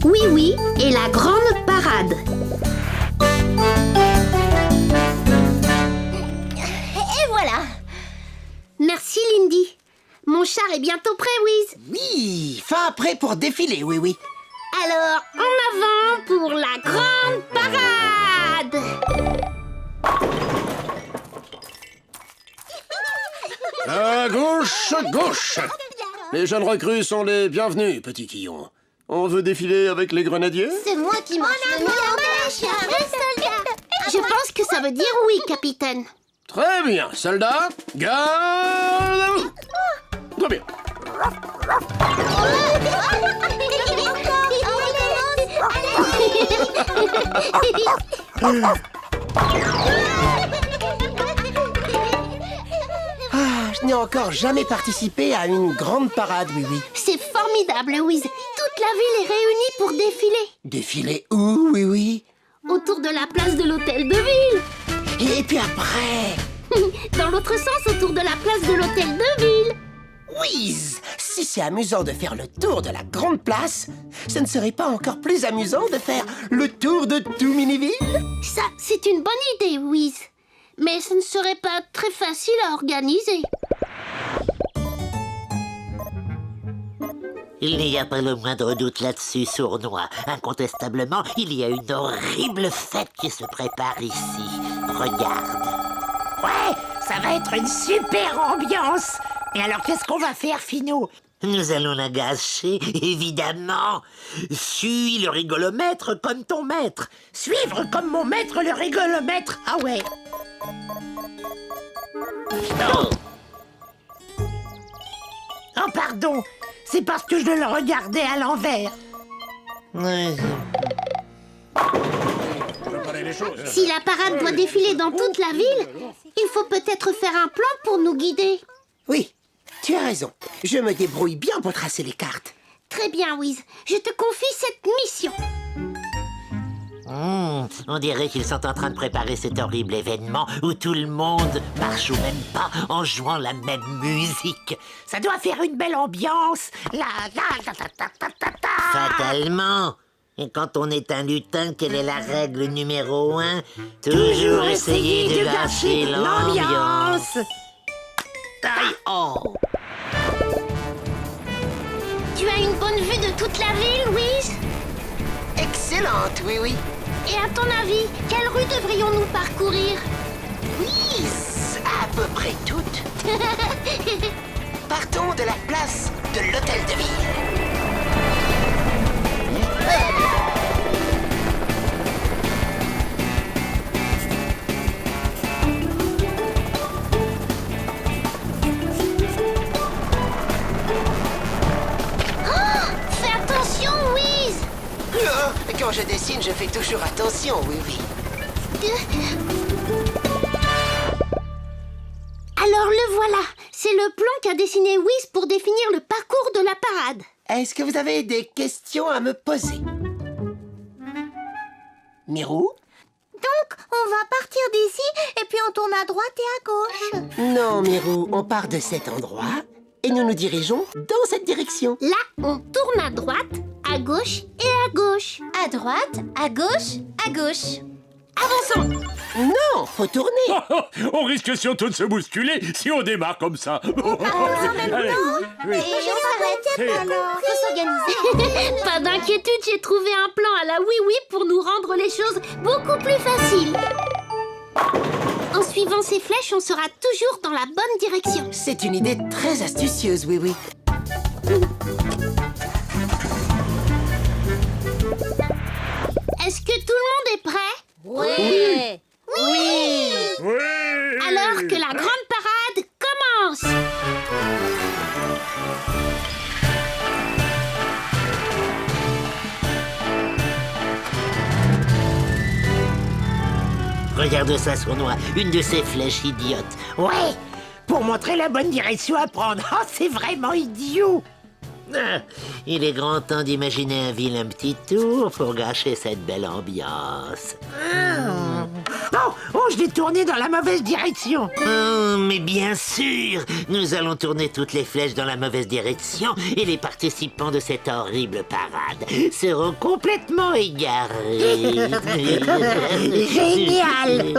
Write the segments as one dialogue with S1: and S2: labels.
S1: Oui Oui et la grande parade.
S2: Et voilà.
S1: Merci Lindy. Mon char est bientôt prêt, Wiz.
S3: Oui, fin prêt pour défiler, oui, oui.
S1: Alors, en avant pour la grande parade.
S4: À gauche, gauche. Les jeunes recrues sont les bienvenus, petit Quillon. On veut défiler avec les grenadiers?
S2: C'est moi qui marche le mieux.
S1: Je pense que ça veut dire oui, capitaine.
S4: Très bien, soldats, garde à vous. Très bien.
S3: Je n'ai encore jamais participé à une grande parade, oui, oui.
S1: C'est formidable, Wiz. Toute la ville est réunie pour défiler.
S3: Défiler où, oui, oui?
S1: Autour de la place de l'hôtel de ville.
S3: Et puis après...
S1: Dans l'autre sens, autour de la place de l'hôtel de ville.
S3: Whiz! Si c'est amusant de faire le tour de la grande place, ce ne serait pas encore plus amusant de faire le tour de tout Miniville?
S1: Ça, c'est une bonne idée, Wiz. Mais ce ne serait pas très facile à organiser.
S5: Il n'y a pas le moindre doute là-dessus, Sournois. Incontestablement, il y a une horrible fête qui se prépare ici. Regarde.
S6: Ouais, ça va être une super ambiance. Et alors, qu'est-ce qu'on va faire, Finot?
S5: Nous allons la gâcher, évidemment. Suis le rigolomètre comme ton maître.
S6: Suivre comme mon maître le rigolomètre. Ah ouais.
S5: Oh.
S6: Oh, pardon. C'est parce que je le regardais à l'envers.
S1: Si la parade doit défiler dans toute la ville, il faut peut-être faire un plan pour nous guider.
S3: Oui, tu as raison. Je me débrouille bien pour tracer les cartes.
S1: Très bien, Wiz. Je te confie cette mission.
S5: On dirait qu'ils sont en train de préparer cet horrible événement où tout le monde marche au même pas en jouant la même musique.
S6: Ça doit faire une belle ambiance.
S5: Fatalement. Et quand on est un lutin, quelle est la règle numéro 1? Toujours essayer de gâcher l'ambiance. Aïe, oh.
S1: Tu as une bonne vue de toute la ville, Wiz?
S3: Excellente, oui, oui.
S1: Et à ton avis, quelle rue devrions-nous parcourir?
S3: Oui, à peu près toutes. Partons de la place de l'hôtel de ville.
S1: Fais attention, Wiz!
S3: Quand je dessine, je fais toujours attention, oui, oui.
S1: Alors le voilà. C'est le plan qu'a dessiné Wiz pour définir le parcours de la parade.
S3: Est-ce que vous avez des questions à me poser? Mirou?
S2: Donc, on va partir d'ici et puis on tourne à droite et à gauche.
S3: Non, Mirou, on part de cet endroit et nous nous dirigeons dans cette direction.
S1: Là, on tourne à droite, à gauche et à gauche.
S2: À droite, à gauche, à gauche.
S1: Avançons!
S3: Non, faut tourner.
S7: On risque surtout de se bousculer si on démarre comme ça. Allez, oui.
S2: Et on s'arrête alors. Faut s'organiser.
S1: Pas d'inquiétude, j'ai trouvé un plan à la oui-oui pour nous rendre les choses beaucoup plus faciles. En suivant ces flèches, on sera toujours dans la bonne direction.
S3: C'est une idée très astucieuse, oui, oui.
S1: Est-ce que tout le monde est prêt?
S2: Oui.
S7: Oui.
S1: Alors que la grande parade commence!
S5: Regarde ça, Sournois, une de ces flèches idiotes.
S6: Ouais, pour montrer la bonne direction à prendre. Oh, c'est vraiment idiot.
S5: Ah, il est grand temps d'imaginer un vilain petit tour pour gâcher cette belle ambiance.
S6: Oh, Oh, je l'ai tourné dans la mauvaise direction.
S5: Oh, mais bien sûr, nous allons tourner toutes les flèches dans la mauvaise direction et les participants de cette horrible parade seront complètement égarés.
S2: Génial.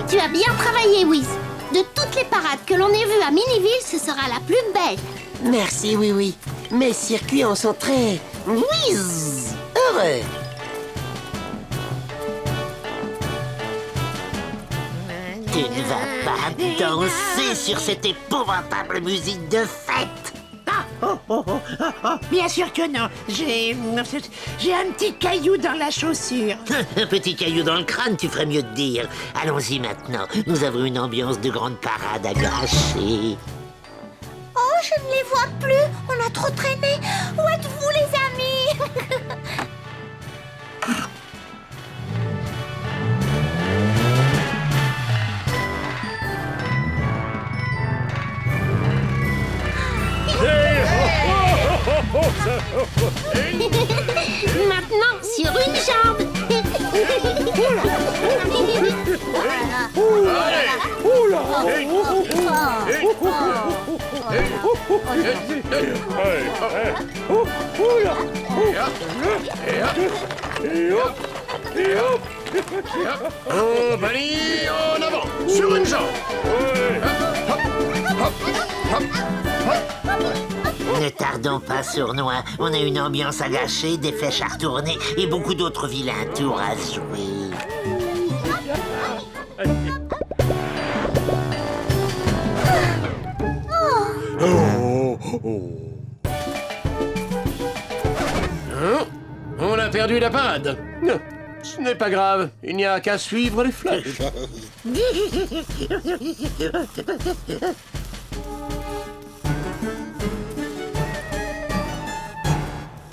S1: Tu as bien travaillé, Wiz. De toutes les parades que l'on ait vues à Miniville, ce sera la plus belle.
S3: Merci, oui, oui. Mes circuits en sont très... whiz, heureux.
S5: Tu ne vas pas danser sur cette épouvantable musique de fête.
S6: Bien sûr que non. J'ai un petit caillou dans la chaussure.
S5: Un petit caillou dans le crâne, tu ferais mieux de dire. Allons-y maintenant, nous avons une ambiance de grande parade à gâcher.
S2: Oh, je ne les vois plus. On a trop traîné. Où êtes-vous, les amis?
S1: Maintenant, sur une jambe.
S4: Oh, Bunny, en avant, sur une jambe.
S5: Ne tardons pas, Sournois. On a une ambiance à gâcher, des flèches à retourner et beaucoup d'autres vilains tours à jouer.
S4: Hein? On a perdu la parade. Ce n'est pas grave, il n'y a qu'à suivre les flèches.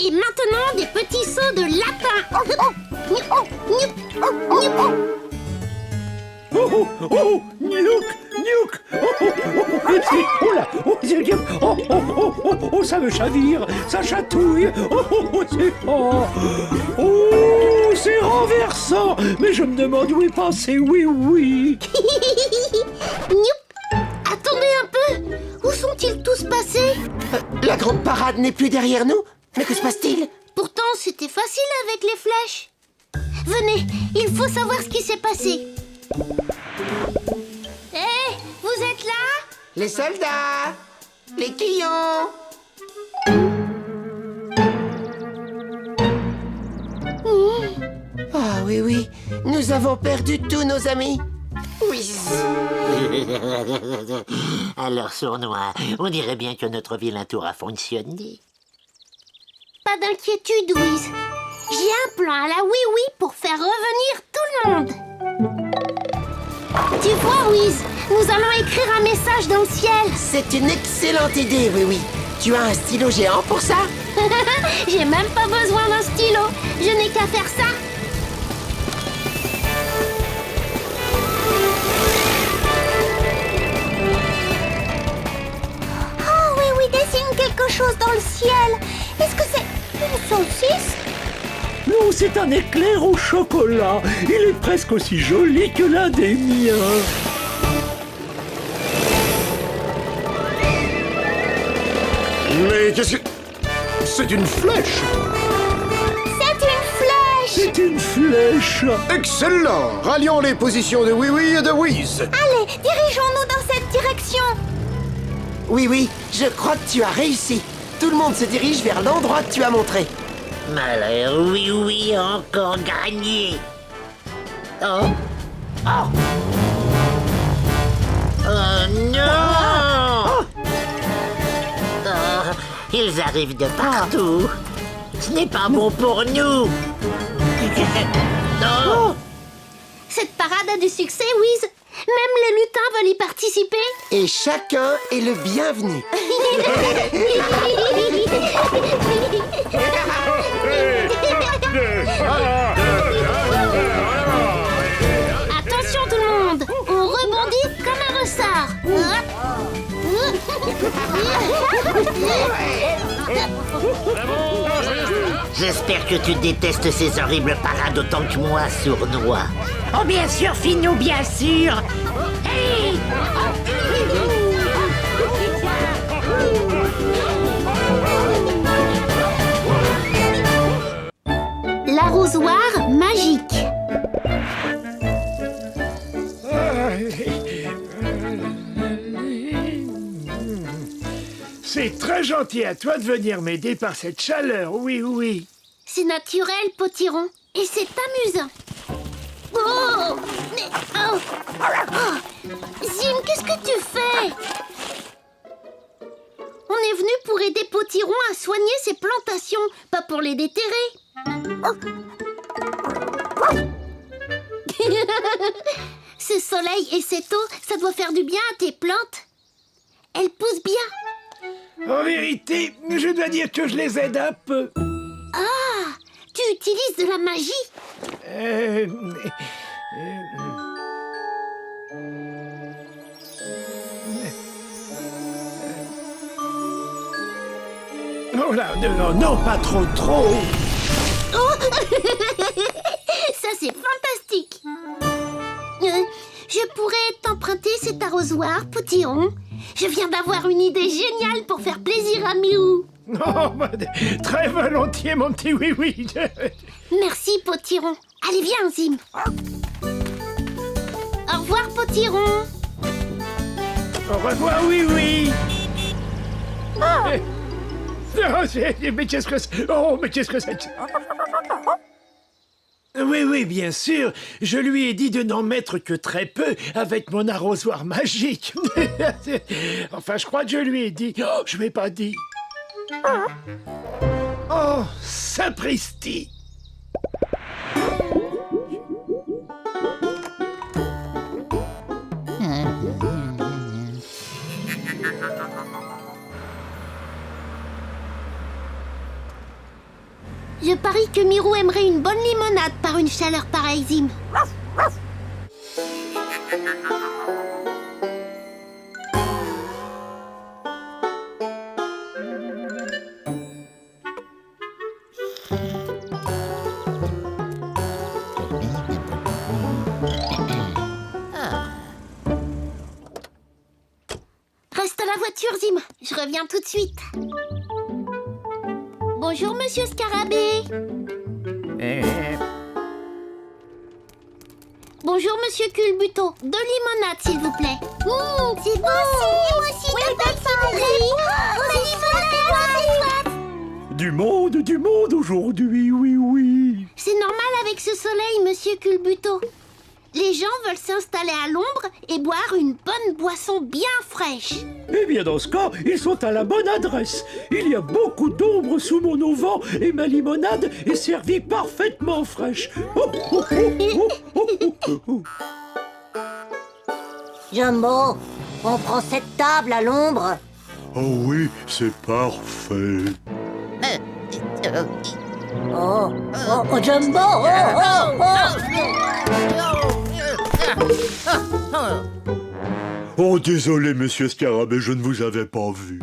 S1: Et maintenant, des petits sauts de lapin.
S7: Oh, oh, oh, Niouk, Niouk. Oh là, oh, oh, oh, oh, oh, oh, ça me chavire, ça chatouille. Oh, oh, oh, c'est renversant. Mais je me demande où est passé, oui, oui.
S1: Attendez un peu. Où sont-ils tous passés?
S3: La grande parade n'est plus derrière nous? Mais que se passe-t-il?
S1: Pourtant, c'était facile avec les flèches. Venez, il faut savoir ce qui s'est passé. Hé, vous êtes là?
S3: Les soldats! Les quillons! Ah oui, oui, nous avons perdu tous nos amis. Oui.
S5: Alors, Sournois, on dirait bien que notre vilain tour a fonctionné.
S1: Pas d'inquiétude, Wiz. J'ai un plan à la oui-oui pour faire revenir tout le monde. Tu vois, Wiz, nous allons écrire un message dans le ciel.
S3: C'est une excellente idée, oui, oui. Tu as un stylo géant pour ça?
S1: J'ai même pas besoin d'un stylo. Je n'ai qu'à faire ça.
S2: Oh, oui, oui, dessine quelque chose dans le ciel. Est-ce que c'est une saucisse?
S7: Non, c'est un éclair au chocolat. Il est presque aussi joli que l'un des miens.
S4: Mais qu'est-ce que... C'est une flèche!
S2: C'est une flèche.
S7: C'est une flèche.
S4: Excellent! Rallions les positions de Oui-Oui et de Wiz.
S2: Allez, dirigeons-nous dans cette direction.
S3: Oui, oui, je crois que tu as réussi. Tout le monde se dirige vers l'endroit que tu as montré.
S5: Malheur, oui, oui, encore gagné. Oh. Oh. Oh non! Oh, ils arrivent de partout. Ce n'est pas bon pour nous. Non.
S1: Cette parade a du succès, Wiz. Même les lutins veulent y participer.
S3: Et chacun est le bienvenu.
S1: Attention tout le monde, on rebondit comme un ressort.
S5: J'espère que tu détestes ces horribles parades autant que moi, sournois.
S6: Oh, bien sûr, Finou, bien sûr. Hey!
S1: L'arrosoir magique.
S7: C'est très gentil à toi de venir m'aider par cette chaleur, oui, oui.
S1: C'est naturel, Potiron. Et c'est amusant. Oh, mais, oh. Oh. Zim, qu'est-ce que tu fais? On est venu pour aider Potiron à soigner ses plantations, pas pour les déterrer. Ce soleil et cette eau, ça doit faire du bien à tes plantes. Elles poussent bien.
S7: En vérité, je dois dire que je les aide un peu.
S1: Ah, tu utilises de la magie?
S7: Oh là, non, pas trop.
S1: Oh ça, c'est fantastique. Je pourrais t'emprunter cet arrosoir, Potiron. Je viens d'avoir une idée géniale pour faire plaisir à Miou.
S7: Oh, bah, très volontiers, mon petit oui.
S1: Merci, Potiron. Allez, viens, Zim. Au revoir, Potiron.
S7: Au revoir, oui. Mais qu'est-ce que c'est? Oh, mais qu'est-ce que c'est? Oui, bien sûr. Je lui ai dit de n'en mettre que très peu avec mon arrosoir magique. Enfin, je crois que je lui ai dit. Oh, je m'ai pas dit. Oh, sapristi!
S1: Je parie que Mirou aimerait une bonne limonade par une chaleur pareille, Zim. Reste à la voiture, Zim. Je reviens tout de suite. Bonjour, monsieur Scarabée. Bonjour, monsieur Culbuto. De limonade, s'il vous plaît. C'est bon. Moi aussi, oui,
S7: Du monde aujourd'hui, oui.
S1: C'est normal avec ce soleil, monsieur Culbuto. Les gens veulent s'installer à l'ombre et boire une bonne boisson bien fraîche.
S7: Eh bien, dans ce cas, ils sont à la bonne adresse. Il y a beaucoup d'ombre sous mon auvent et ma limonade est servie parfaitement fraîche.
S2: Jumbo, on prend cette table à l'ombre.
S8: Oh oui, c'est parfait.
S2: Oh, Jumbo,
S8: Oh, désolé, monsieur Scarabée, je ne vous avais pas vu.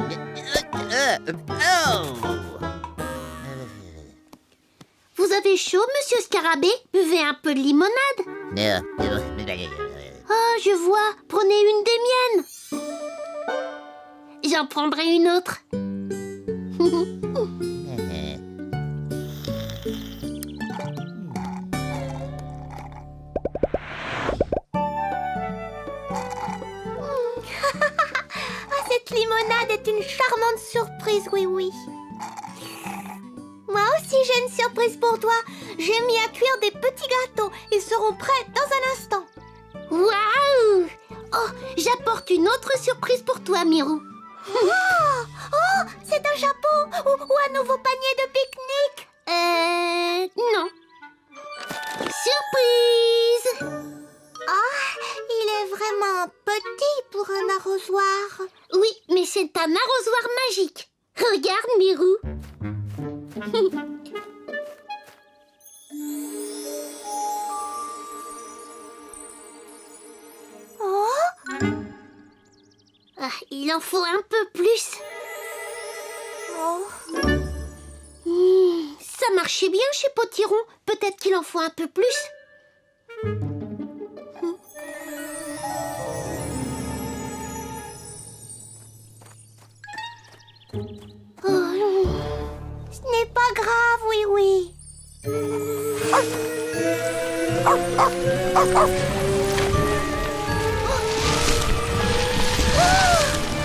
S1: Vous avez chaud, monsieur Scarabée? Buvez un peu de limonade. Oh, je vois. Prenez une des miennes. J'en prendrai une autre.
S2: Cette limonade est une charmante surprise, oui. Moi aussi, j'ai une surprise pour toi. J'ai mis à cuire des petits gâteaux. Ils seront prêts dans un instant.
S1: Waouh! Oh, j'apporte une autre surprise pour toi, Mirou.
S2: Oh, c'est un chapeau ou un nouveau panier de pique-nique.
S1: Non. Surprise!
S2: Il est vraiment petit pour un arrosoir.
S1: Oui, mais c'est un arrosoir magique. Regarde, Mirou.
S2: Oh,
S1: Il en faut un peu plus. Ça marchait bien chez Potiron. Peut-être qu'il en faut un peu plus.
S2: Ce n'est pas grave, oui, oui.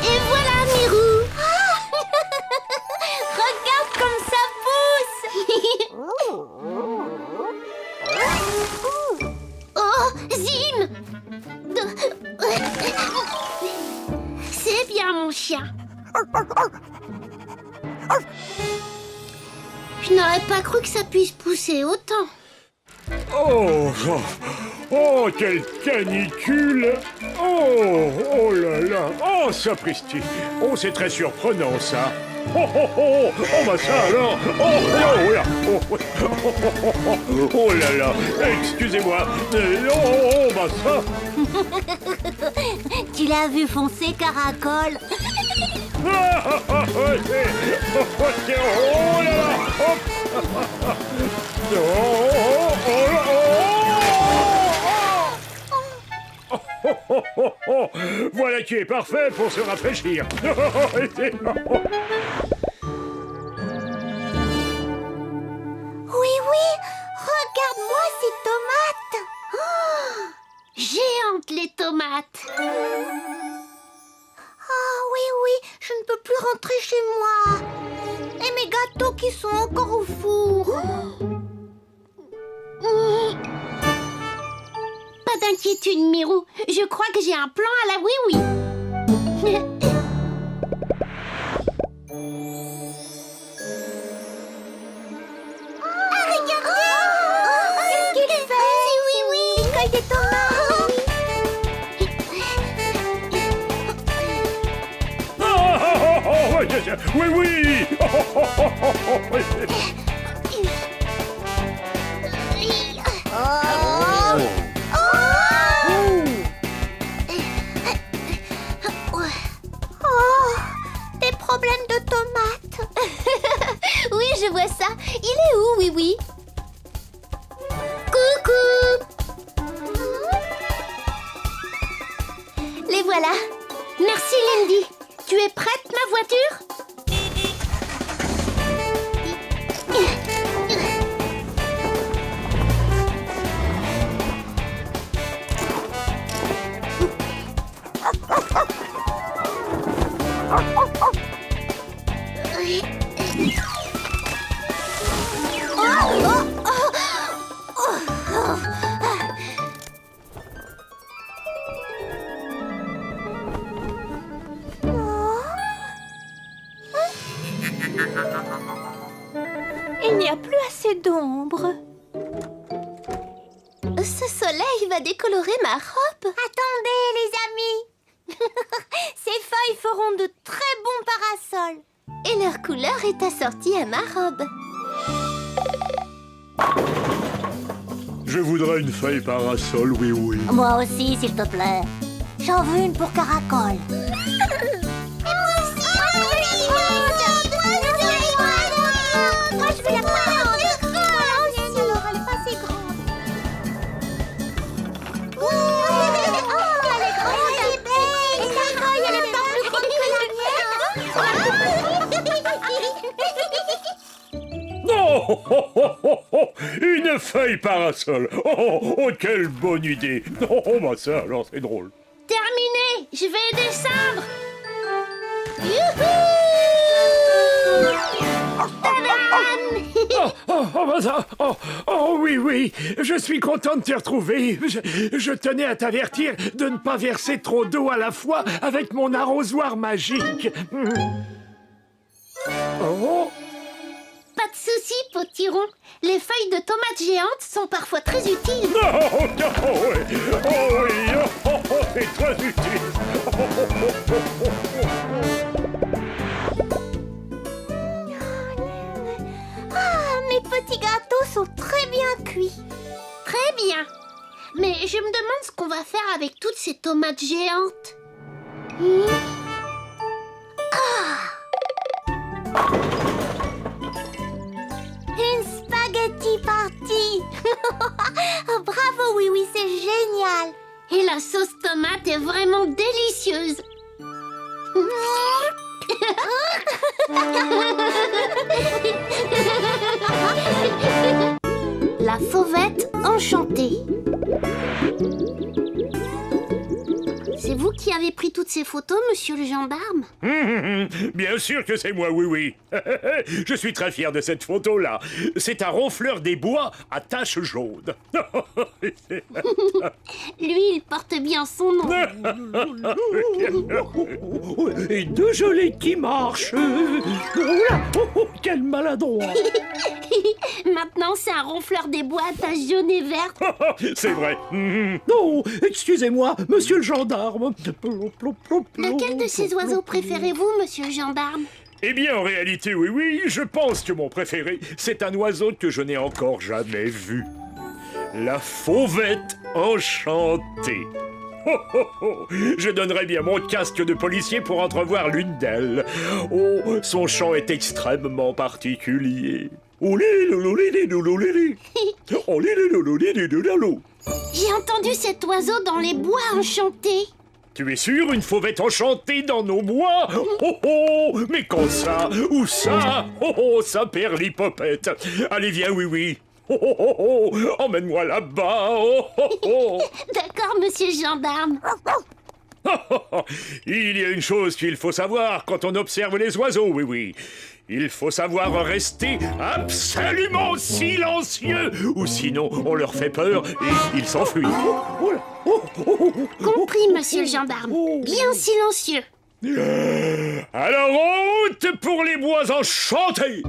S1: Et voilà, Mirou.
S2: Regarde comme ça pousse.
S1: Oh, Zim. C'est bien, mon chien. Je n'aurais pas cru que ça puisse pousser autant.
S8: Oh, oh, quelle canicule! Oh, oh là là! Oh, sapristi! Oh, c'est très surprenant, ça! Oh, oh, oh! Oh, bah ça alors! Oh, oh, là! Oh, oh, oh là là! Excusez-moi! Oh, bah ça!
S2: Tu l'as vu foncer, Caracol?
S8: Oh là là! Hop! Voilà qui est parfait pour se rafraîchir.
S2: Oui, oui, regarde-moi ces tomates.
S1: Géantes, les tomates.
S2: Ah oui, oui, je ne peux plus rentrer chez moi. Et mes gâteaux qui sont encore au four.
S1: Pas d'inquiétude, Mirou. Je crois que j'ai un plan à la oui-oui.
S2: Regardez! Qu'est-ce qu'il fait? C'est oui, oui. Il cueille des tomates.
S8: Oui, oui.
S2: Des problèmes de tomates.
S1: Oui, je vois ça. Il est où, oui-oui? Coucou! Les voilà. Merci, Lindy. Tu es prête, ma voiture?
S2: Il n'y a plus assez d'ombre.
S1: Ce soleil va décolorer ma robe.
S2: Attendez, les amis. Ces feuilles feront de très bons parasols.
S1: Et leur couleur est assortie à ma robe.
S8: Je voudrais une feuille parasol, oui, oui.
S2: Moi aussi, s'il te plaît. J'en veux une pour Caracol. Moi, je veux la prendre. Alors, elle est pas assez grande. Elle est grande. Elle est belle. Et ta feuille, elle est pas plus grande que la mienne.
S8: Oh, oh, oh, oh, oh, une feuille parasol. Oh, oh, oh, quelle bonne idée. Oh, oh, bah ça, alors, c'est drôle.
S1: Terminé. Je vais descendre. Youhou!
S7: Oh, oui, oui, je suis content de te retrouver. Je tenais à t'avertir de ne pas verser trop d'eau à la fois avec mon arrosoir magique. Oh,
S1: Pas de souci, Potiron. Les feuilles de tomates géantes sont parfois très utiles.
S8: Oh, oh, oui, oh, oh, c'est très utile.
S2: Ah, mes petits gâteaux sont très bien cuits.
S1: Très bien. Mais je me demande ce qu'on va faire avec toutes ces tomates géantes.
S2: Une spaghetti party. Oh, bravo, oui, oui, c'est génial.
S1: Et la sauce tomate est vraiment délicieuse. La fauvette enchantée. C'est vous qui avez pris toutes ces photos, monsieur le gendarme?
S8: Bien sûr que c'est moi, oui, oui. Je suis très fier de cette photo-là. C'est un ronfleur des bois à taches jaunes.
S1: Lui, il porte bien son nom.
S7: Et deux gelées qui marchent. Oula, quel maladroit.
S1: Maintenant, c'est un ronfleur des bois à taches jaunes et vertes.
S8: C'est vrai.
S7: Non, excusez-moi, monsieur le gendarme.
S1: Lequel de ces oiseaux préférez-vous, monsieur le gendarme?
S8: Eh bien, en réalité, oui, oui, je pense que mon préféré, c'est un oiseau que je n'ai encore jamais vu. La fauvette enchantée. Oh, oh, oh. Je donnerais bien mon casque de policier pour entrevoir l'une d'elles. Oh, son chant est extrêmement particulier.
S1: J'ai entendu cet oiseau dans les bois enchantés.
S8: Tu es sûr, une fauvette enchantée dans nos bois? Oh oh, mais quand ça? Où ça? Oh oh, ça perd l'hypopète. Allez, viens, oui, oui. Oh oh oh, oh. Emmène-moi là-bas. Oh oh oh.
S1: D'accord, monsieur le gendarme.
S8: Il y a une chose qu'il faut savoir quand on observe les oiseaux, oui, oui. Il faut savoir rester absolument silencieux, ou sinon on leur fait peur et ils s'enfuient.
S1: Compris, monsieur le gendarme. Bien silencieux.
S8: Alors en route pour les bois enchantés!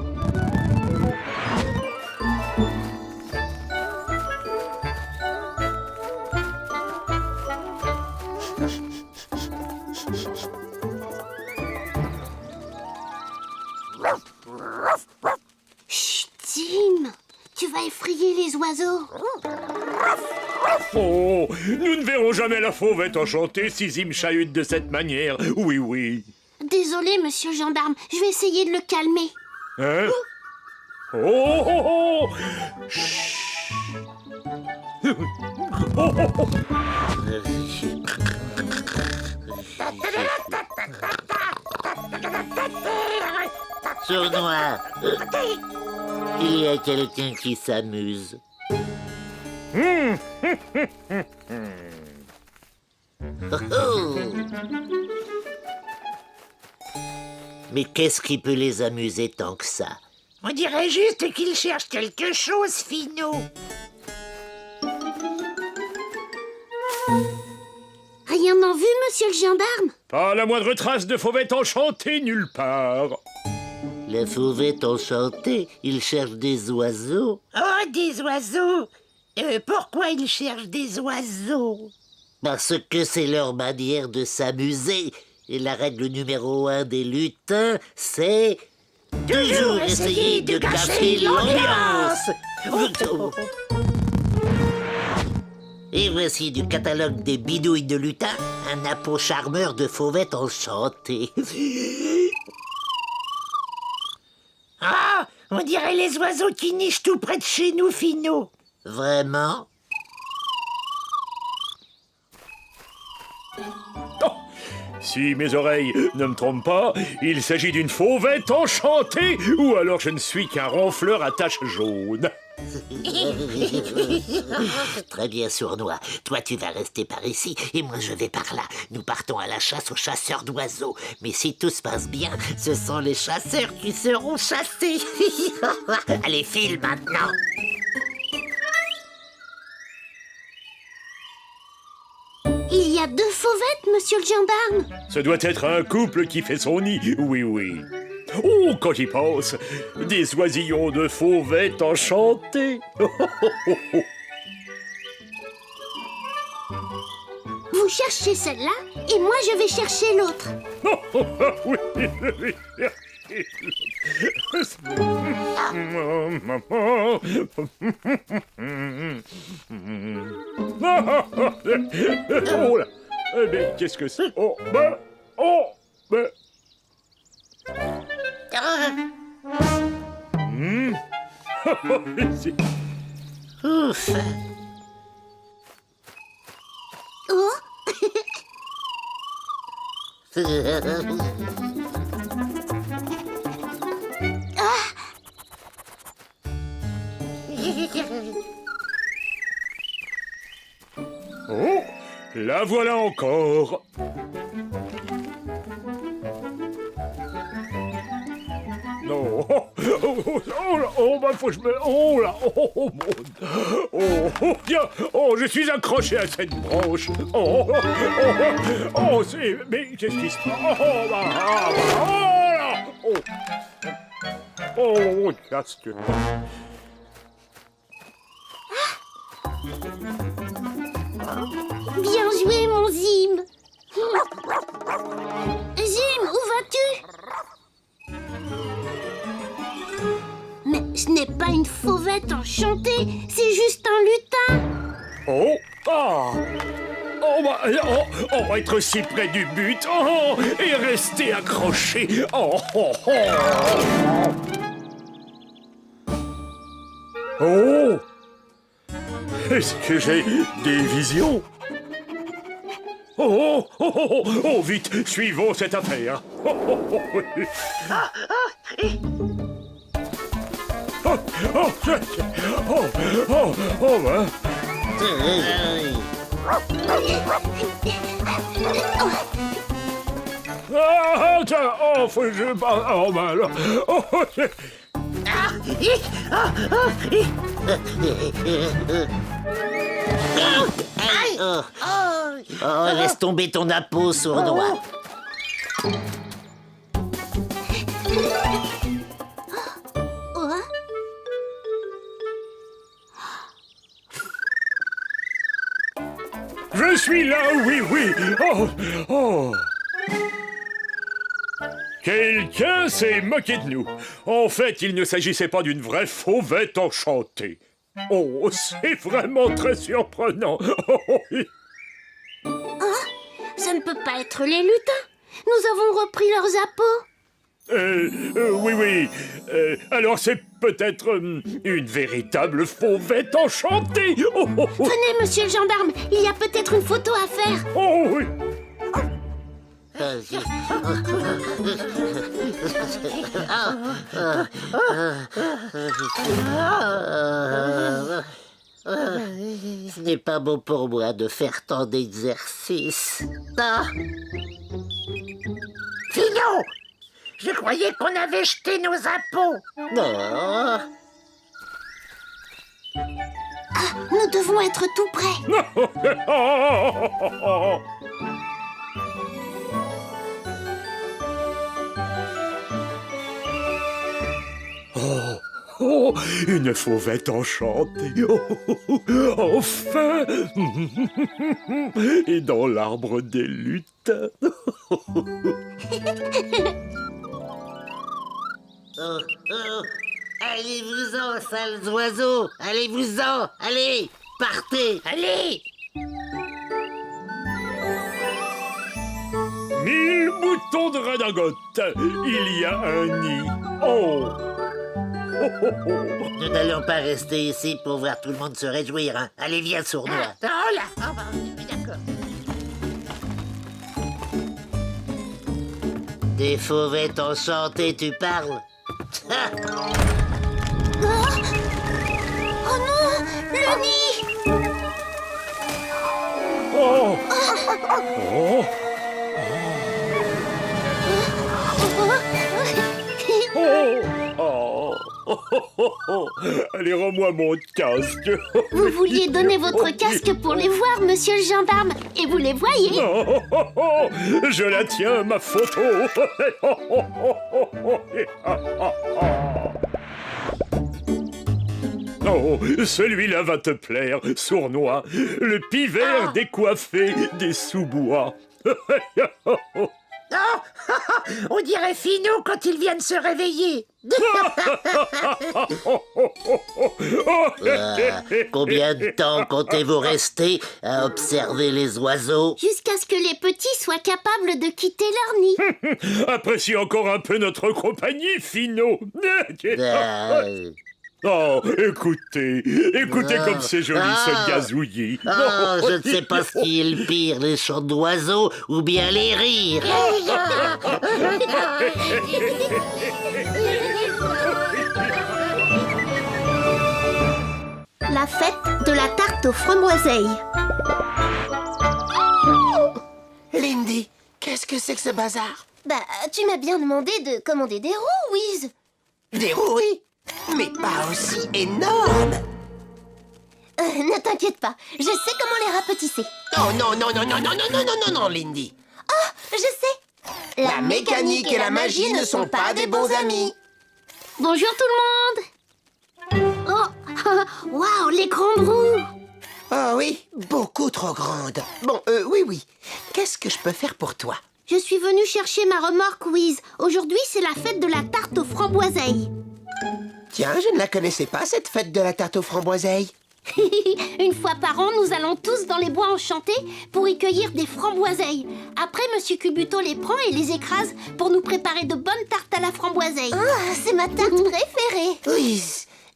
S1: Chut, Tim, tu vas effrayer les oiseaux.
S8: Oh, nous ne verrons jamais la fauvette enchantée si Zim chahute de cette manière. Oui, oui.
S1: Désolé, monsieur le gendarme, je vais essayer de le calmer.
S8: Hein? Oh, oh, oh! Chut. Oh, oh, oh.
S5: Sournois, il y a quelqu'un qui s'amuse. Oh. Mais qu'est-ce qui peut les amuser tant que ça?
S6: On dirait juste qu'il cherche quelque chose, Finot.
S1: Rien en vue, monsieur le gendarme?
S8: Pas la moindre trace de fauvette enchantée nulle part.
S5: La fauvette enchantée, il cherche des oiseaux.
S6: Oh, des oiseaux. Pourquoi ils cherchent des oiseaux?
S5: Parce que c'est leur manière de s'amuser. Et la règle numéro 1 des lutins, c'est... toujours essayer de gâcher l'ambiance. Et voici du catalogue des bidouilles de lutin, un appôt charmeur de fauvette enchantée.
S6: Ah, on dirait les oiseaux qui nichent tout près de chez nous, Finot.
S5: Vraiment?
S8: Oh, si mes oreilles ne me trompent pas, il s'agit d'une fauvette enchantée, ou alors je ne suis qu'un ronfleur à taches jaunes.
S5: Très bien, Sournois. Toi, tu vas rester par ici et moi, je vais par là. Nous partons à la chasse aux chasseurs d'oiseaux. Mais si tout se passe bien, ce sont les chasseurs qui seront chassés. Allez, file maintenant.
S1: Il y a 2 fauvettes, monsieur le gendarme.
S8: Ce doit être un couple qui fait son nid, oui, oui. Oh, quand j'y pense, des oisillons de fauvettes enchantées.
S1: Vous cherchez celle-là et moi je vais chercher l'autre.
S8: Oui, oui. Oh là, mais qu'est-ce que c'est? Oh, ben.
S5: Ouf.
S1: Oh,
S8: Oh, la voilà encore. Non. Bah, faut que je me... Oh là, oh, tiens, je suis accroché à cette branche. C'est... Mais qu'est-ce qui se passe? Mon casque.
S1: bien joué, mon Zim. Zim, où vas-tu? Mais ce n'est pas une fauvette enchantée, c'est juste un lutin.
S8: On va être si près du but. Et rester accroché. Est-ce que j'ai des visions? Vite, suivons cette affaire. Faut que je parle.
S5: Laisse tomber ton appôt, sournois.
S1: Oh,
S8: Je suis là, oui. Quelqu'un s'est moqué de nous. En fait, il ne s'agissait pas d'une vraie fauvette enchantée. C'est vraiment très surprenant.
S1: ça ne peut pas être les lutins. Nous avons repris leurs appâts.
S8: Oui. Alors c'est peut-être une véritable fauvette enchantée.
S1: Venez, monsieur le gendarme, il y a peut-être une photo à faire.
S8: Oui.
S5: Ce n'est pas bon pour moi de faire tant d'exercices.
S6: Fillon, je croyais qu'on avait jeté nos impôts.
S5: Non.
S1: Nous devons être tout près.
S8: Une fauvette enchantée. Enfin. Et dans l'arbre des lutins.
S5: Allez-vous-en, sales oiseaux. Allez-vous-en. Allez, partez. Allez.
S8: 1000 moutons de redingote. Il y a un nid.
S5: Nous n'allons pas rester ici pour voir tout le monde se réjouir. Hein. Allez, viens, sournois.
S6: D'accord.
S5: Des fauvettes enchantées, tu parles?
S1: Oh non, le nid.
S8: Allez, rends-moi mon casque.
S1: Vous vouliez donner votre casque pour les voir, monsieur le gendarme, et vous les voyez.
S8: Je la tiens, ma photo. Celui-là va te plaire, sournois. Le pivert décoiffé des sous-bois.
S6: On dirait Finot quand il vient de se réveiller.
S5: Combien de temps comptez-vous rester à observer les oiseaux?
S1: Jusqu'à ce que les petits soient capables de quitter leur nid.
S8: Apprécie encore un peu notre compagnie, Finot.
S5: Euh,
S8: Oh, écoutez comme c'est joli ce gazouillis.
S5: Oh, je ne sais pas ce qui est le pire, les chants d'oiseaux ou bien les rires.
S1: La fête de la tarte aux framboiseilles.
S3: Lindy, qu'est-ce que c'est que ce bazar?
S2: Bah, tu m'as bien demandé de commander des roues, Wiz.
S3: Des roues, mais pas aussi énormes.
S2: Ne t'inquiète pas, je sais comment les rapetisser.
S3: Oh non, non, Lindy.
S2: Je sais.
S3: La mécanique et la magie ne sont pas des bons amis.
S1: Bonjour tout le monde. Oh, waouh, les grandes roues.
S3: Oh oui, beaucoup trop grande. Bon, oui. Qu'est-ce que je peux faire pour toi?
S1: Je suis venue chercher ma remorque, Wiz. Aujourd'hui, c'est la fête de la tarte aux framboiseilles.
S3: Tiens, je ne la connaissais pas, cette fête de la tarte aux framboiseilles.
S1: Une fois par an, nous allons tous dans les bois enchantés pour y cueillir des framboiseilles. Après, Monsieur Culbuto les prend et les écrase pour nous préparer de bonnes tartes à la framboiseille.
S2: Ah, c'est ma tarte préférée.
S3: Oui,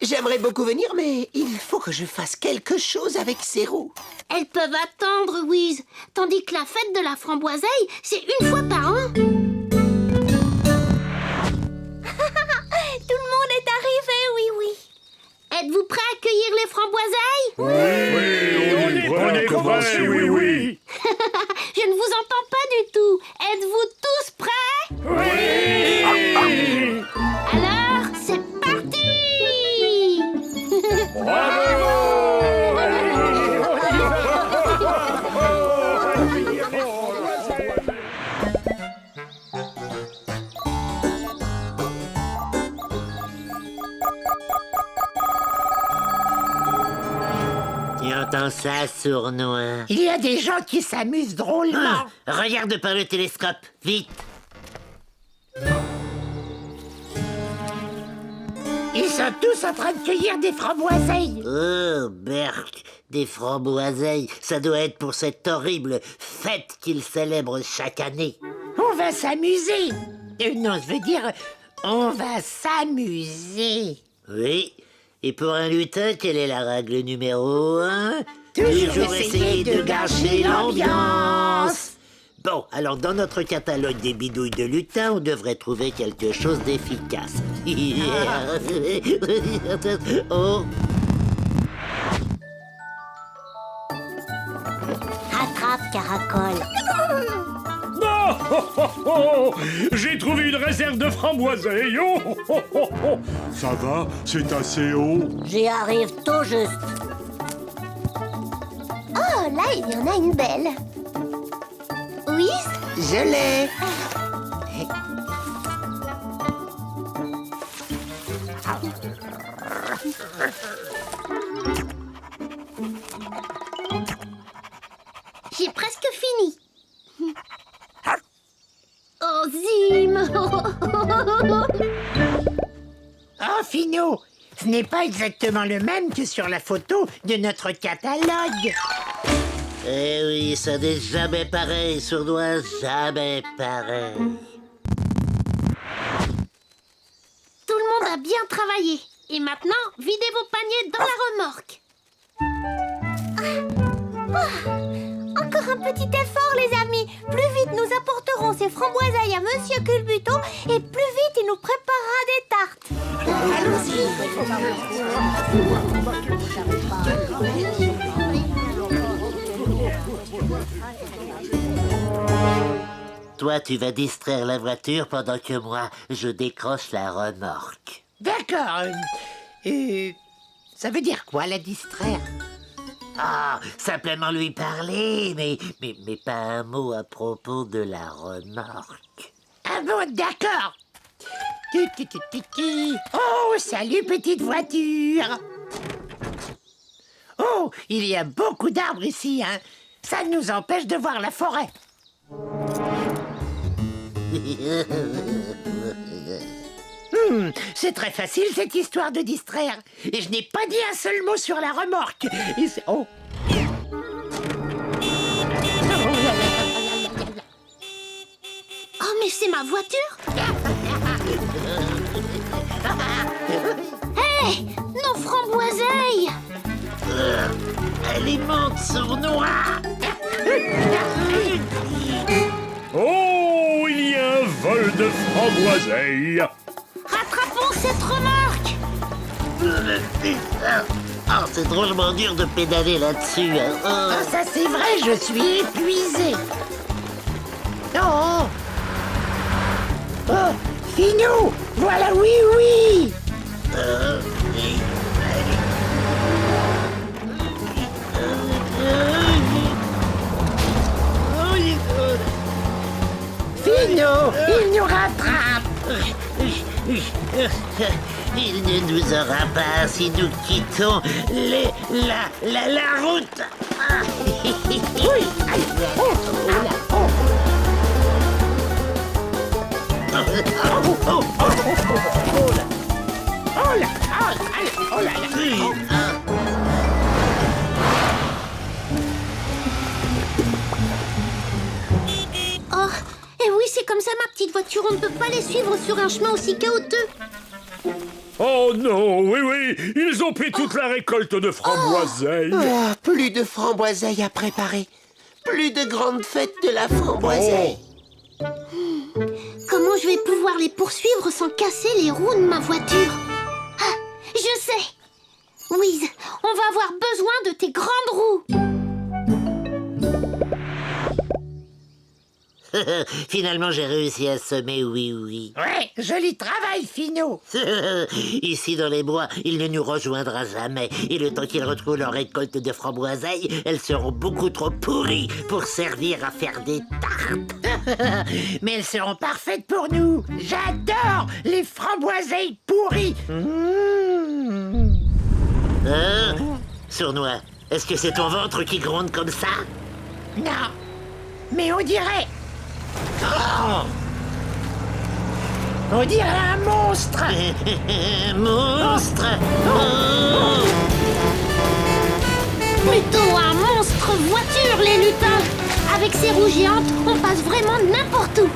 S3: j'aimerais beaucoup venir, mais il faut que je fasse quelque chose avec ces roues.
S1: Elles peuvent attendre, Wiz. Tandis que la fête de la framboiseille, c'est une fois par an.
S2: Tout le monde est arrivé, oui.
S1: Êtes-vous prêts à cueillir les framboiseilles?
S8: On est prêts, oui.
S1: Je ne vous entends pas du tout. Êtes-vous tous prêts?
S8: Oui.
S1: Alors, c'est parti!
S5: Tu entends ça, sournois?
S6: Il y a des gens qui s'amusent drôlement.
S5: Regarde par le télescope, vite!
S6: Ils sont tous en train de cueillir des framboiseilles.
S5: Oh, Berk, des framboiseilles, ça doit être pour cette horrible fête qu'ils célèbrent chaque année.
S6: On va s'amuser. Non, je veux dire, on va s'amuser.
S5: Oui, et pour un lutin, quelle est la règle numéro 1?
S6: Toujours essayer de gâcher l'ambiance.
S5: Bon, alors dans notre catalogue des bidouilles de lutin, on devrait trouver quelque chose d'efficace. Oh,
S2: Attrape, caracole.
S8: Oh, j'ai trouvé une réserve de framboiseilles. Oh. Ça va, c'est assez haut.
S2: J'y arrive tout juste. Oh, là, il y en a une belle. Wiz?
S3: Je l'ai.
S1: J'ai presque fini. Oh, Zim!
S6: Oh, Finot, ce n'est pas exactement le même que sur la photo de notre catalogue.
S5: eh oui, ça n'est jamais pareil, sournois, jamais pareil.
S1: Tout le monde a bien travaillé. Et maintenant, videz vos paniers dans la remorque.
S2: Encore un petit effort, les amis. Plus vite nous apporterons ces framboiseilles à Monsieur Culbuto et plus vite il nous préparera des tartes.
S5: Toi, tu vas distraire la voiture pendant que moi, je décroche la remorque.
S6: D'accord. Ça veut dire quoi, la distraire?
S5: Ah, simplement lui parler, mais pas un mot à propos de la remorque.
S6: Ah bon, d'accord. Oh, salut, petite voiture. Oh, il y a beaucoup d'arbres ici, hein. Ça nous empêche de voir la forêt. C'est très facile cette histoire de distraire. Et je n'ai pas dit un seul mot sur la remorque. Et c'est... Oh.
S1: Oh, mais c'est ma voiture. Hé, nos framboiseilles.
S5: Elle est monte sournois.
S8: Oh, il y a un vol de framboiseilles.
S1: Rattrapons cette remorque.
S5: Oh, c'est drôlement dur de pédaler là-dessus. Hein. Oh.
S6: Ah, ça c'est vrai, je suis épuisé. Oh. Oh, Finou, voilà, oui, oui. Finou, il nous rattrape.
S5: Il ne nous aura pas si nous quittons la route. Ah.
S6: Oui, allez, oh, là, oh. Oh là, oh là là.
S1: Oh, et oui, c'est comme ça, ma petite voiture. On ne peut pas les suivre sur un chemin aussi chaotique.
S8: Oh non, oui, ils ont pris toute la récolte de framboiseilles.
S3: Ah, plus de framboiseilles à préparer. Plus de grande fête de la framboiseille.
S1: Comment je vais pouvoir les poursuivre sans casser les roues de ma voiture? Ah, je sais. Whiz, on va avoir besoin de tes grandes roues.
S5: Finalement, j'ai réussi à semer oui.
S6: Ouais, joli travail, Finou.
S5: Ici, dans les bois, il ne nous rejoindra jamais. Et le temps qu'ils retrouvent leur récolte de framboiseilles, elles seront beaucoup trop pourries pour servir à faire des tartes.
S6: Mais elles seront parfaites pour nous. J'adore les framboiseilles pourries.
S5: Hein? Sournois, est-ce que c'est ton ventre qui gronde comme ça?
S6: Non, mais on dirait...
S5: Oh!
S6: On dirait un monstre.
S5: Monstre! Oh!
S1: Plutôt un monstre voiture, les lutins. Avec ses roues géantes, on passe vraiment n'importe où.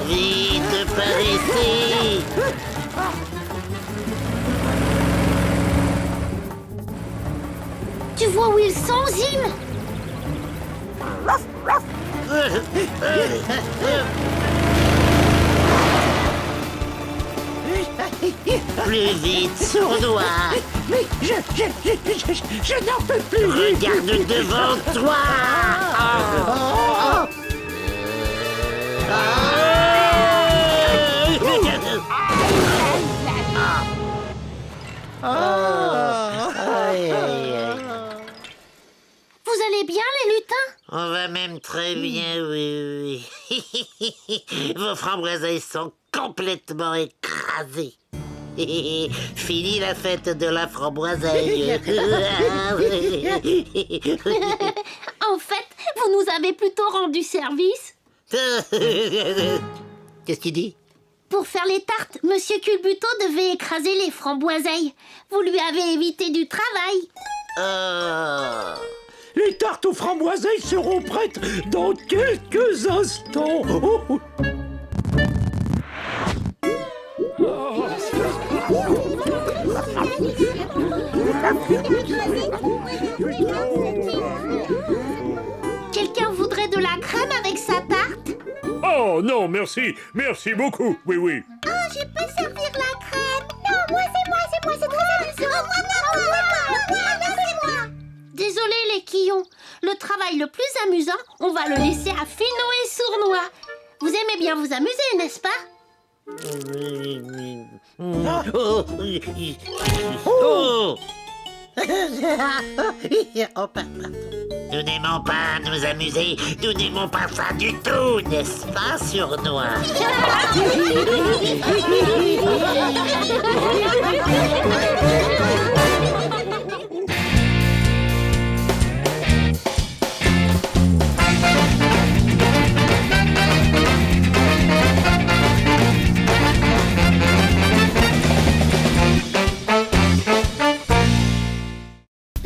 S5: Vite par ici!
S1: Tu vois où ils sont, Zim?
S5: Plus vite, sournois!
S6: Mais je n'en peux plus.
S5: Regarde devant toi!
S1: Vous allez bien, les lutins?
S5: On va même très bien, oui. Vos framboiseilles sont complètement écrasées. Fini la fête de la framboiseille.
S1: En fait, vous nous avez plutôt rendu service.
S5: Qu'est-ce qu'il dit?
S1: Pour faire les tartes, Monsieur Culbuto devait écraser les framboiseilles. Vous lui avez évité du travail.
S5: Oh.
S7: Les tartes aux framboiseilles seront prêtes dans quelques instants. Oh.
S1: Quelqu'un voudrait de la crème avec sa tarte?
S8: Oh non, merci. Merci beaucoup. Oui, oui.
S2: Oh, je peux servir la crème. Non, moi, c'est très amusant. Non, c'est moi.
S1: Désolé les quillons, le travail le plus amusant, on va le laisser à Finot et Sournois. Vous aimez bien vous amuser, n'est-ce pas?
S5: Oh. Oh, pardon. Nous n'aimons pas nous amuser, nous n'aimons pas ça du tout, n'est-ce pas, Sournois?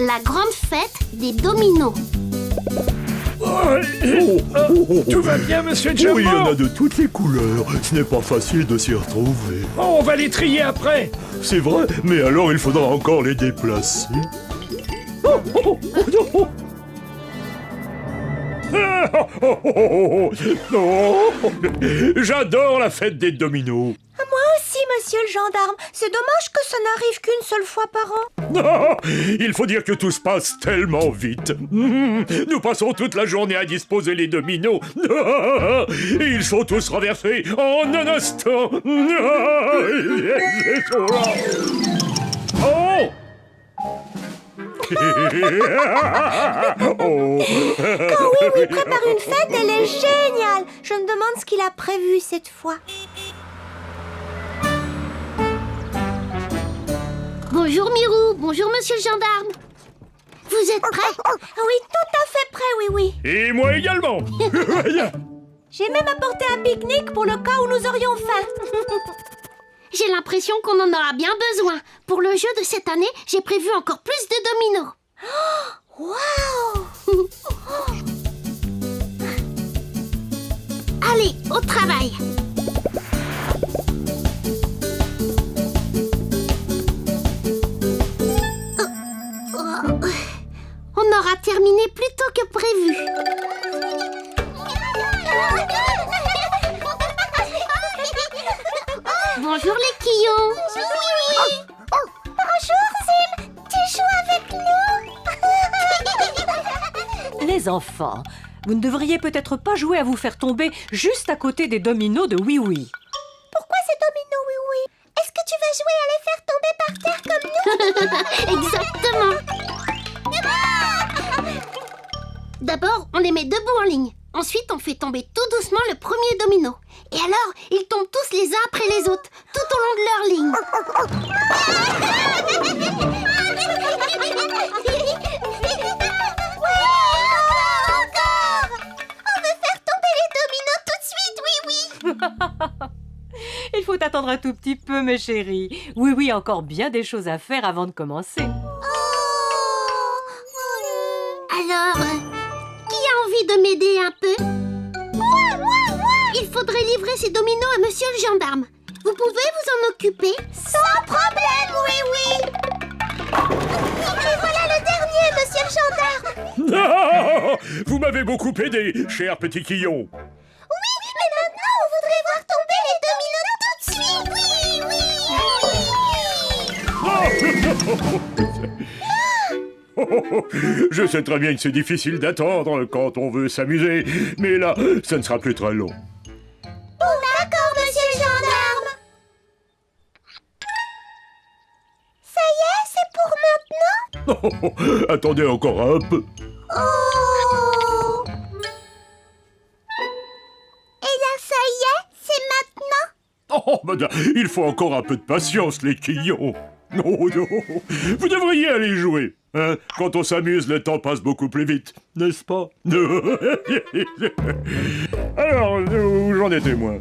S1: La grande fête des dominos.
S7: Tout va bien, monsieur
S8: Oh, il y en
S7: Jumbo?
S8: a de toutes les couleurs. Ce n'est pas facile de s'y retrouver.
S7: Oh, on va les trier après.
S8: C'est vrai, mais alors il faudra encore les déplacer. Non. J'adore la fête des dominos.
S2: Moi aussi, monsieur le gendarme. C'est dommage que ça n'arrive qu'une seule fois par an.
S8: Il faut dire que tout se passe tellement vite. Nous passons toute la journée à disposer les dominos. Et ils sont tous renversés en un instant. Oh!
S2: Quand oui prépare une fête, elle est géniale. Je me demande ce qu'il a prévu cette fois.
S1: Bonjour Mirou, bonjour monsieur le gendarme. Vous êtes prêts?
S2: Ah oui, tout à fait prêt, oui.
S8: Et moi également.
S2: J'ai même apporté un pique-nique pour le cas où nous aurions faim.
S1: J'ai l'impression qu'on en aura bien besoin. Pour le jeu de cette année, j'ai prévu encore plus de dominos.
S2: Waouh!
S1: Allez, au travail. On aura terminé plus tôt que prévu. Bonjour les quillons.
S2: Bonjour, Zim. Tu joues avec nous?
S9: Les enfants, vous ne devriez peut-être pas jouer à vous faire tomber juste à côté des dominos de Oui Oui.
S2: Pourquoi ces dominos, oui? Est-ce que tu vas jouer à les faire tomber par terre comme nous?
S1: Exactement. D'abord, on les met debout en ligne. Ensuite, on fait tomber tout doucement le premier domino. Et alors, ils tombent tous les uns après les autres, tout au long de leur ligne.
S2: Encore! On veut faire tomber les dominos tout de suite, oui.
S9: Il faut attendre un tout petit peu, mes chéris. Oui Oui a encore bien des choses à faire avant de commencer.
S1: Alors, qui a envie de m'aider un peu? Moi. Il faudrait livrer ces dominos à monsieur le gendarme. Vous pouvez vous en occuper?
S2: Sans problème, oui. Et voilà le dernier, monsieur le gendarme.
S8: Vous m'avez beaucoup aidé, cher petit quillon.
S2: Oui, mais maintenant, on voudrait voir tomber les dominos tout de suite,
S8: Je sais très bien que c'est difficile d'attendre quand on veut s'amuser, mais là, ça ne sera plus très long.
S2: D'accord, monsieur le gendarme. Ça y est, c'est pour maintenant?
S8: Attendez encore un peu.
S2: Oh! Et là, ça y est, c'est maintenant?
S8: Oh, madame, il faut encore un peu de patience, les quillons. Oh, non. Vous devriez aller jouer. Hein? Quand on s'amuse, le temps passe beaucoup plus vite, n'est-ce pas? Alors, où j'en étais, moi?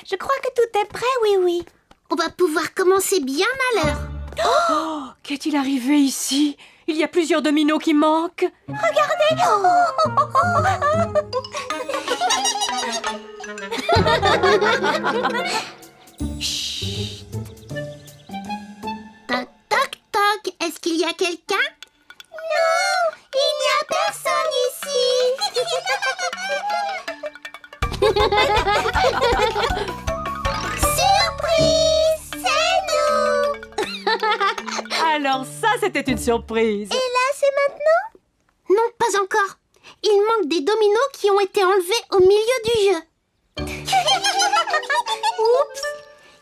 S2: Je crois que tout est prêt, oui.
S1: On va pouvoir commencer bien à l'heure.
S9: Oh, qu'est-il arrivé ici? Il y a plusieurs dominos qui manquent.
S2: Regardez! Surprise, c'est nous.
S9: Alors ça, c'était une surprise.
S2: Et là, c'est maintenant?
S1: Non, pas encore. Il manque des dominos qui ont été enlevés au milieu du jeu. Oups!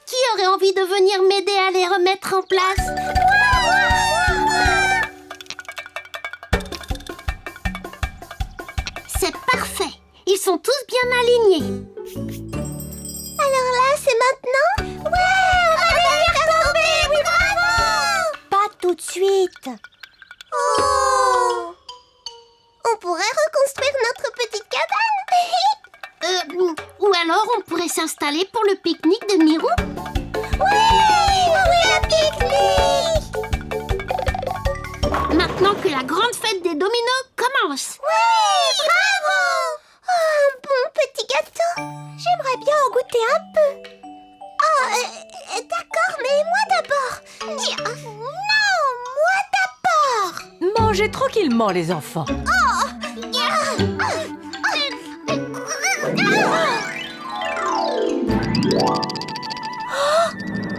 S1: Qui aurait envie de venir m'aider à les remettre en place? C'est parfait. Ils sont tous bien alignés.
S2: Alors là, c'est maintenant? Ouais, on va les faire tomber, oui, bravo! Pas tout de suite. Oh! On pourrait reconstruire notre petite cabane.
S1: Ou alors on pourrait s'installer pour le pique-nique de Mirou.
S2: Oui, le pique-nique!
S1: Maintenant que la grande fête des dominos commence.
S2: Oui, bravo! Oh, un bon petit gâteau. J'aimerais bien en goûter un peu. Oh, d'accord, mais moi d'abord. Non, moi d'abord.
S9: Mangez tranquillement, les enfants.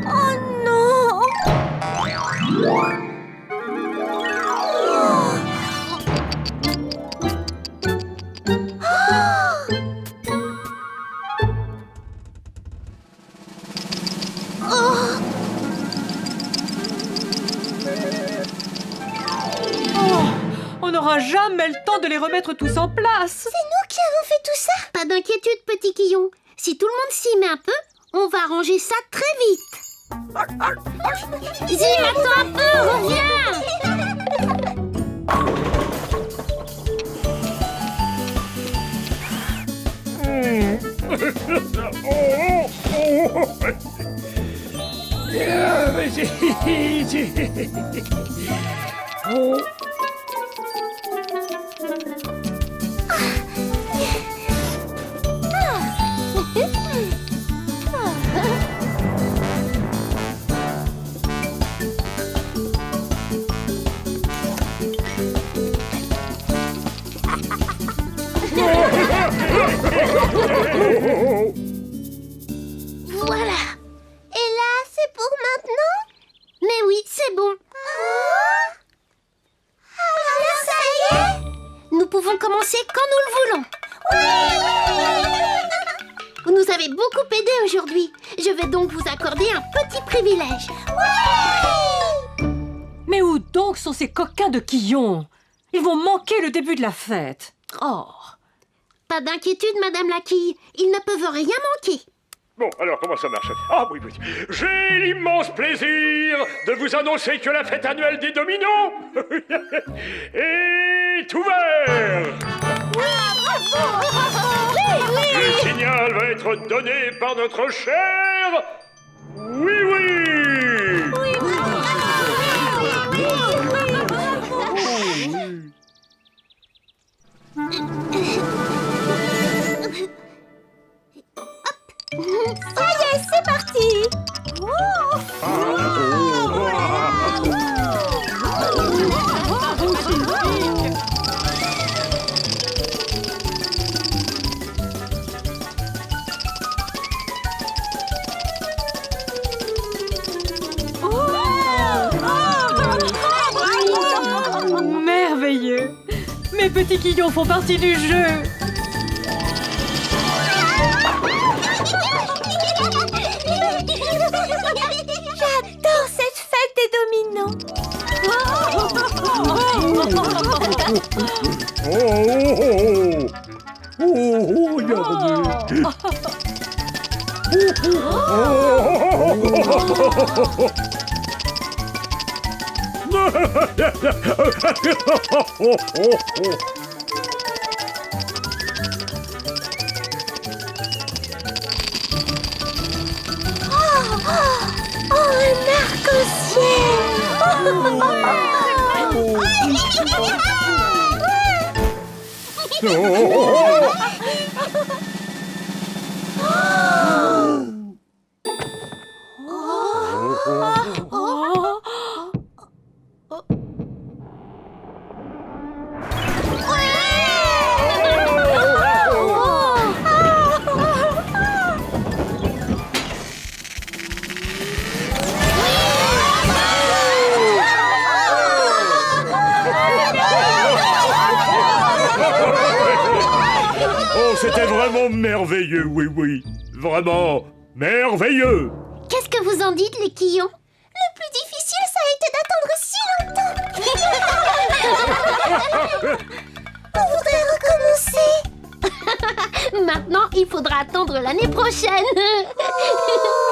S2: Oh non!
S9: On n'aura jamais le temps de les remettre tous en place.
S2: C'est nous qui avons fait tout ça?
S1: Pas d'inquiétude, petit Quillon. Si tout le monde s'y met un peu, on va ranger ça très vite. Zim, attends un peu, reviens!
S8: Oh.
S1: Voilà.
S2: Et là, c'est pour maintenant?
S1: Mais oui, c'est bon.
S2: Alors ça y est?
S1: Nous pouvons commencer quand nous le voulons. Vous nous avez beaucoup aidé aujourd'hui. Je vais donc vous accorder un petit privilège.
S9: Mais où donc sont ces coquins de Quillon? Ils vont manquer le début de la fête. Oh.
S1: Pas d'inquiétude, Madame la Quille. Ils ne peuvent rien manquer.
S8: Bon, alors comment ça marche? Ah oui, oui. J'ai l'immense plaisir de vous annoncer que la fête annuelle des dominos est ouverte. Le signal va être donné par notre cher Oui.
S2: Ça y est, c'est parti!
S9: Merveilleux. Mes petits Quillons font partie du jeu.
S2: J'adore cette fête des dominos!
S8: Regardez.
S2: Oh, un arc-en-ciel!
S8: vraiment merveilleux, oui, oui. Vraiment merveilleux.
S1: Qu'est-ce que vous en dites, les quillons?
S2: Le plus difficile, ça a été d'attendre si longtemps. On voudrait recommencer.
S1: Maintenant, il faudra attendre l'année prochaine.
S2: Oh.